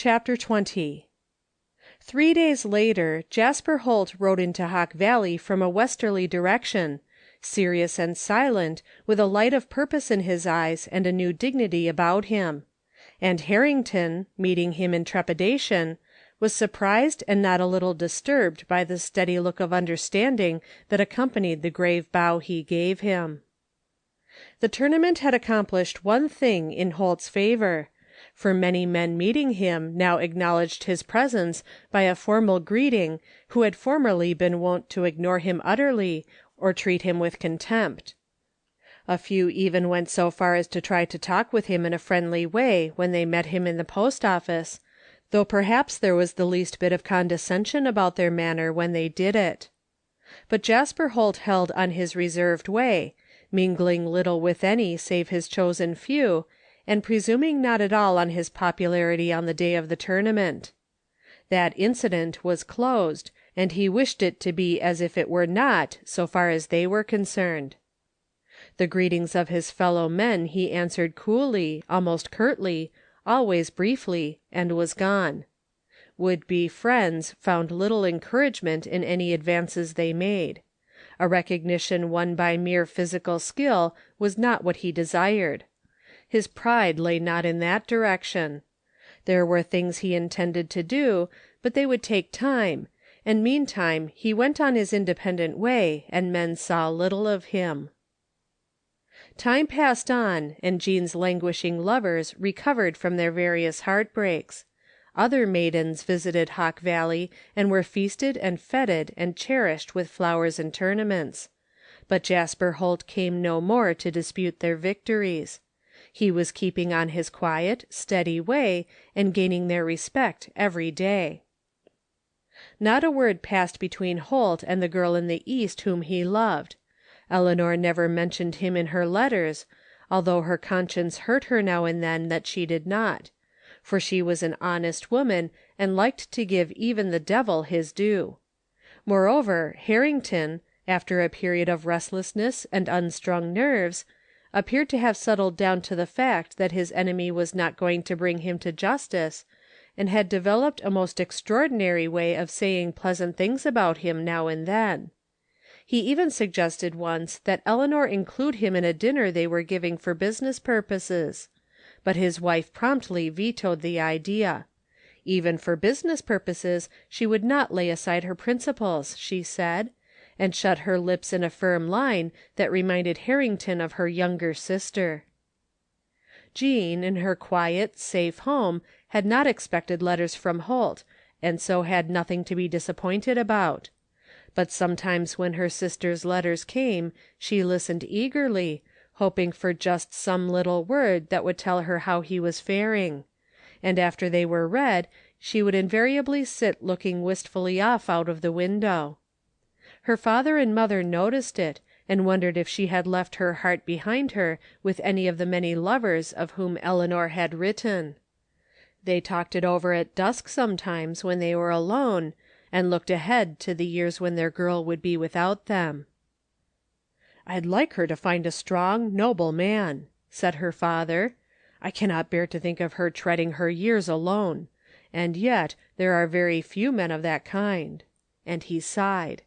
Chapter 20 3 days later Jasper Holt rode into Hawk Valley from a westerly direction, serious and silent, with a light of purpose in his eyes and a new dignity about him; and Harrington, meeting him in trepidation, was surprised and not a little disturbed by the steady look of understanding that accompanied the grave bow he gave him. The tournament had accomplished one thing in Holt's favor, for many men meeting him now acknowledged his presence by a formal greeting who had formerly been wont to ignore him utterly or treat him with contempt. A few even went so far as to try to talk with him in a friendly way when they met him in the post office, though perhaps there was the least bit of condescension about their manner when they did it. But Jasper Holt held on his reserved way, mingling little with any save his chosen few, and presuming not at all on his popularity on the day of the tournament. That incident was closed, and he wished it to be as if it were not, so far as they were concerned. The greetings of his fellow men he answered coolly, almost curtly, always briefly, and was gone. Would-be friends found little encouragement in any advances they made. A recognition won by mere physical skill was not what he desired. His pride lay not in that direction. There were things he intended to do, but they would take time, and meantime he went on his independent way, and men saw little of him. Time passed on, and Jean's languishing lovers recovered from their various heartbreaks. Other maidens visited Hawk Valley and were feasted and feted and cherished with flowers and tournaments. But Jasper Holt came no more to dispute their victories. He was keeping on his quiet, steady way, and gaining their respect every day. Not a word passed between Holt and the girl in the East whom he loved. Eleanor never mentioned him in her letters, although her conscience hurt her now and then that she did not, for she was an honest woman and liked to give even the devil his due. Moreover, Harrington, after a period of restlessness and unstrung nerves, appeared to have settled down to the fact that his enemy was not going to bring him to justice, and had developed a most extraordinary way of saying pleasant things about him now and then. He even suggested once that Eleanor include him in a dinner they were giving for business purposes, but his wife promptly vetoed the idea. Even for business purposes she would not lay aside her principles, she said, and shut her lips in a firm line that reminded Harrington of her younger sister. Jean, in her quiet, safe home, had not expected letters from Holt, and so had nothing to be disappointed about. But sometimes when her sister's letters came she listened eagerly, hoping for just some little word that would tell her how he was faring, and after they were read she would invariably sit looking wistfully off out of the window. Her father and mother noticed it, and wondered if she had left her heart behind her with any of the many lovers of whom Eleanor had written. They talked it over at dusk sometimes when they were alone, and looked ahead to the years when their girl would be without them. "I'd like her to find a strong, noble man," said her father. "I cannot bear to think of her treading her years alone. And yet there are very few men of that kind." And he sighed.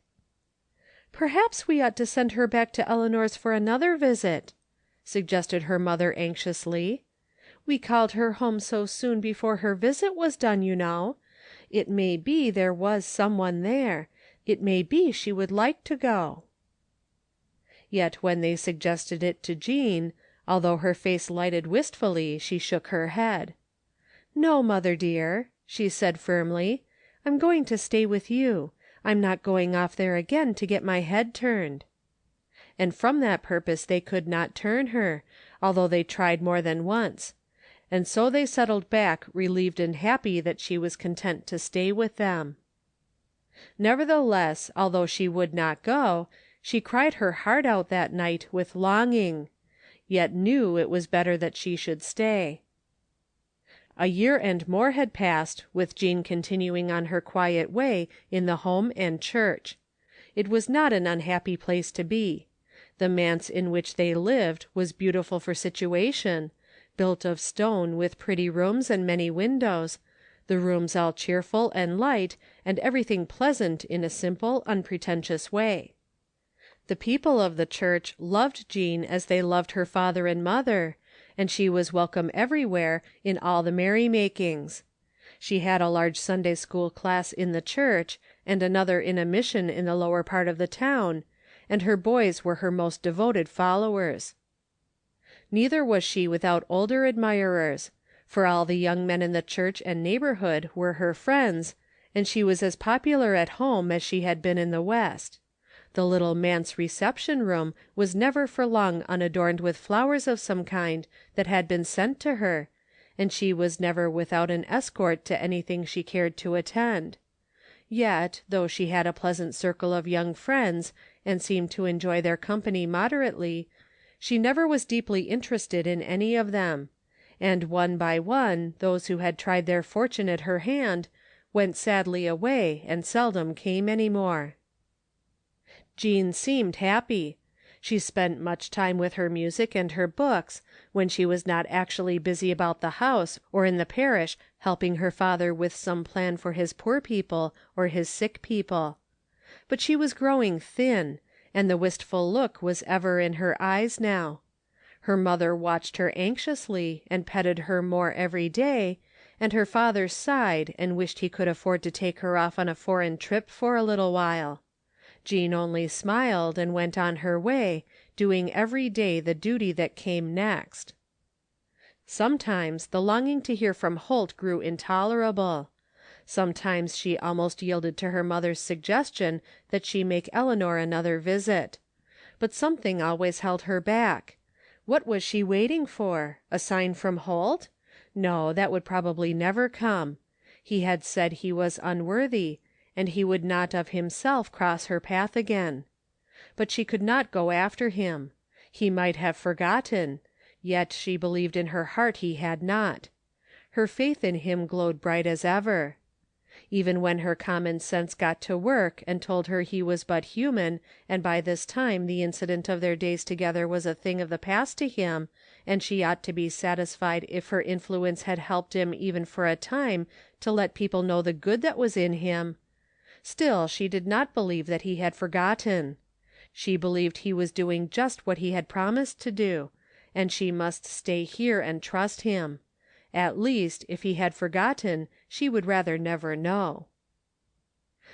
"Perhaps we ought to send her back to Eleanor's for another visit," suggested her mother anxiously. "We called her home so soon before her visit was done, you know. It may be there was someone there. It may be she would like to go." Yet when they suggested it to Jean, although her face lighted wistfully, she shook her head. "No, mother dear," she said firmly. "I'm going to stay with you. I'm not going off there again to get my head turned." And from that purpose they could not turn her, although they tried more than once. And so they settled back relieved and happy that she was content to stay with them. Nevertheless, although she would not go, she cried her heart out that night with longing, yet knew it was better that she should stay. A year and more had passed, with Jean continuing on her quiet way in the home and church. It was not an unhappy place to be. The manse in which they lived was beautiful for situation, built of stone with pretty rooms and many windows, the rooms all cheerful and light, and everything pleasant in a simple, unpretentious way. The people of the church loved Jean as they loved her father and mother, and she was welcome everywhere in all the merrymakings. She had a large Sunday school class in the church, and another in a mission in the lower part of the town, and her boys were her most devoted followers. Neither was she without older admirers, for all the young men in the church and neighborhood were her friends, and she was as popular at home as she had been in the West. The little manse reception room was never for long unadorned with flowers of some kind that had been sent to her, and she was never without an escort to anything she cared to attend. Yet, though she had a pleasant circle of young friends, and seemed to enjoy their company moderately, she never was deeply interested in any of them, and one by one those who had tried their fortune at her hand went sadly away and seldom came any more. Jean seemed happy. She spent much time with her music and her books, when she was not actually busy about the house or in the parish helping her father with some plan for his poor people or his sick people. But she was growing thin, and the wistful look was ever in her eyes now. Her mother watched her anxiously, and petted her more every day, and her father sighed and wished he could afford to take her off on a foreign trip for a little while. Jean only smiled and went on her way, doing every day the duty that came next. Sometimes the longing to hear from Holt grew intolerable. Sometimes she almost yielded to her mother's suggestion that she make Eleanor another visit. But something always held her back. What was she waiting for? A sign from Holt? No, that would probably never come. He had said he was unworthy, and he would not of himself cross her path again. But she could not go after him. He might have forgotten, yet she believed in her heart he had not. Her faith in him glowed bright as ever. Even when her common sense got to work and told her he was but human, and by this time the incident of their days together was a thing of the past to him, and she ought to be satisfied if her influence had helped him even for a time to let people know the good that was in him, still she did not believe that he had forgotten. She believed he was doing just what he had promised to do, and she must stay here and trust him. At least, if he had forgotten, she would rather never know.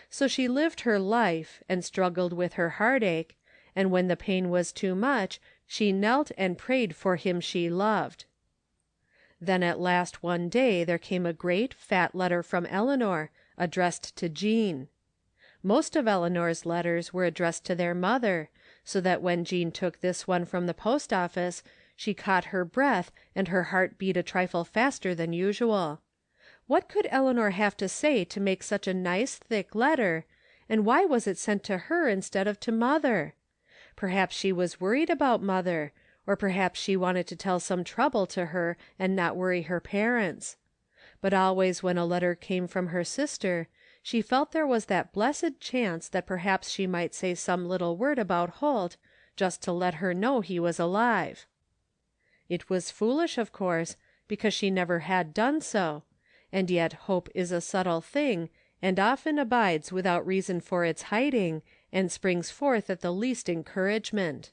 So she lived her life, and struggled with her heartache, and when the pain was too much, she knelt and prayed for him she loved. Then at last one day there came a great, fat letter from Eleanor, addressed to Jean. Most of Eleanor's letters were addressed to their mother, so that when Jean took this one from the post office, she caught her breath and her heart beat a trifle faster than usual. What could Eleanor have to say to make such a nice, thick letter, and why was it sent to her instead of to mother? Perhaps she was worried about mother, or perhaps she wanted to tell some trouble to her and not worry her parents. But always when a letter came from her sister, she felt there was that blessed chance that perhaps she might say some little word about Holt, just to let her know he was alive. It was foolish, of course, because she never had done so, and yet hope is a subtle thing, and often abides without reason for its hiding, and springs forth at the least encouragement.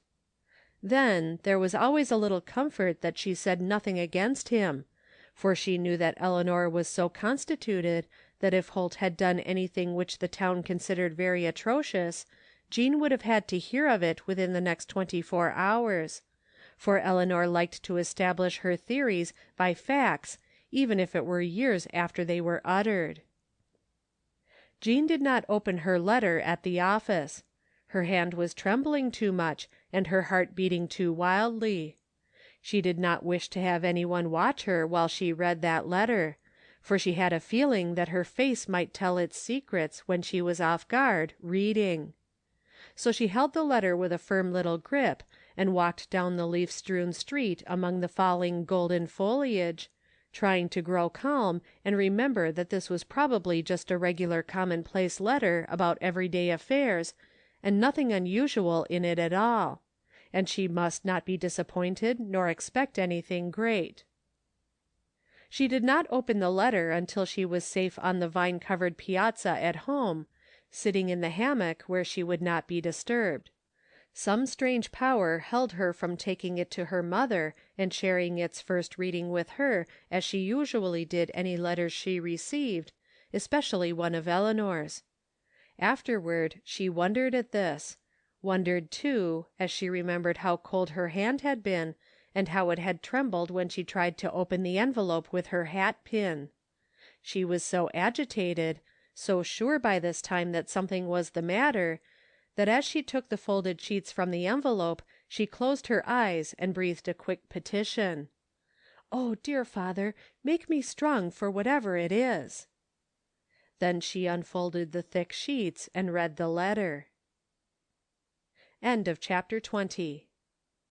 Then, there was always a little comfort that she said nothing against him, for she knew that Eleanor was so constituted that if Holt had done anything which the town considered very atrocious, Jean would have had to hear of it within the next 24 hours. For Eleanor liked to establish her theories by facts even if it were years after they were uttered. Jean did not open her letter at the office. Her hand was trembling too much and her heart beating too wildly. She did not wish to have anyone watch her while she read that letter, for she had a feeling that her face might tell its secrets when she was off guard, reading. So she held the letter with a firm little grip and walked down the leaf-strewn street among the falling golden foliage, trying to grow calm and remember that this was probably just a regular commonplace letter about everyday affairs, and nothing unusual in it at all, and she must not be disappointed nor expect anything great. She did not open the letter until she was safe on the vine-covered piazza at home, sitting in the hammock where she would not be disturbed. Some strange power held her from taking it to her mother and sharing its first reading with her as she usually did any letters she received, especially one of Eleanor's. Afterward she wondered at this, wondered too, as she remembered how cold her hand had been, and how it had trembled when she tried to open the envelope with her hat pin. She was so agitated, so sure by this time that something was the matter, that as she took the folded sheets from the envelope she closed her eyes and breathed a quick petition. "Oh, dear Father, make me strong for whatever it is." Then she unfolded the thick sheets and read the letter. End of chapter 20.